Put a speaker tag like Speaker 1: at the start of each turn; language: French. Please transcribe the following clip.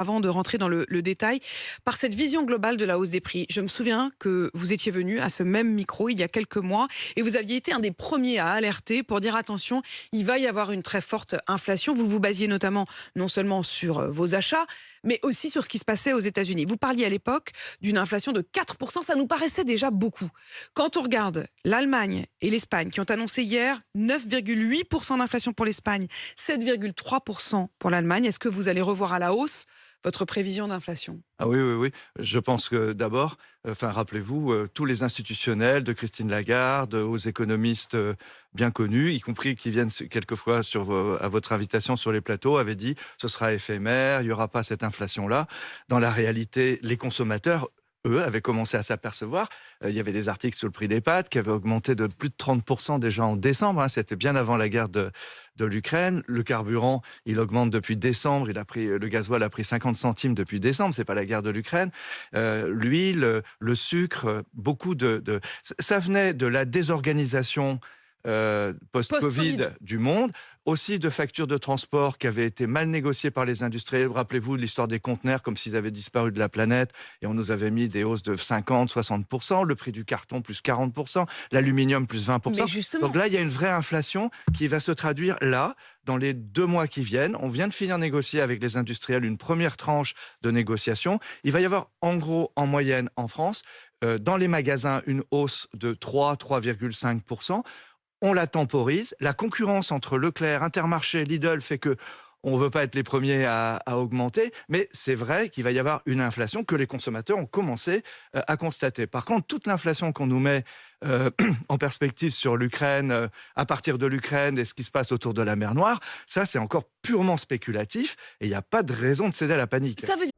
Speaker 1: Avant de rentrer dans le détail, par cette vision globale de la hausse des prix. Je me souviens que vous étiez venu à ce même micro il y a quelques mois et vous aviez été un des premiers à alerter pour dire attention, il va y avoir une très forte inflation. Vous vous basiez notamment non seulement sur vos achats, mais aussi sur ce qui se passait aux États-Unis. Vous parliez à l'époque d'une inflation de 4%, ça nous paraissait déjà beaucoup. Quand on regarde l'Allemagne et l'Espagne qui ont annoncé hier 9,8% d'inflation pour l'Espagne, 7,3% pour l'Allemagne, est-ce que vous allez revoir à la hausse votre prévision d'inflation?
Speaker 2: Ah oui, oui, oui. Je pense que d'abord, rappelez-vous, tous les institutionnels, de Christine Lagarde aux économistes bien connus, y compris qui viennent quelquefois à votre invitation sur les plateaux, avaient dit ce sera éphémère, il n'y aura pas cette inflation-là. Dans la réalité, les consommateurs, eux, avaient commencé à s'apercevoir. Il y avait des articles sur le prix des pâtes qui avaient augmenté de plus de 30% déjà en décembre. C'était bien avant la guerre de l'Ukraine. Le carburant, il augmente depuis décembre. Le gasoil a pris 50 centimes depuis décembre. C'est pas la guerre de l'Ukraine. L'huile, le sucre, ça venait de la désorganisation
Speaker 1: Post-Covid.
Speaker 2: post-Covid du monde, aussi de factures de transport qui avaient été mal négociées par les industriels. Rappelez-vous de l'histoire des conteneurs, comme s'ils avaient disparu de la planète, et on nous avait mis des hausses de 50-60%, le prix du carton plus 40%, l'aluminium plus
Speaker 1: Mais
Speaker 2: 20%.
Speaker 1: justement,
Speaker 2: Donc là, il y a une vraie inflation qui va se traduire là, dans les 2 mois qui viennent. On vient de finir de négocier avec les industriels une première tranche de négociation. Il va y avoir en gros, en moyenne en France, dans les magasins, une hausse de 3,5%. On la temporise. La concurrence entre Leclerc, Intermarché, Lidl fait que on ne veut pas être les premiers à augmenter, mais c'est vrai qu'il va y avoir une inflation que les consommateurs ont commencé à constater. Par contre, toute l'inflation qu'on nous met euh, en perspective sur l'Ukraine, à partir de l'Ukraine et ce qui se passe autour de la mer Noire, ça c'est encore purement spéculatif et il n'y a pas de raison de céder à la panique.
Speaker 1: ça veut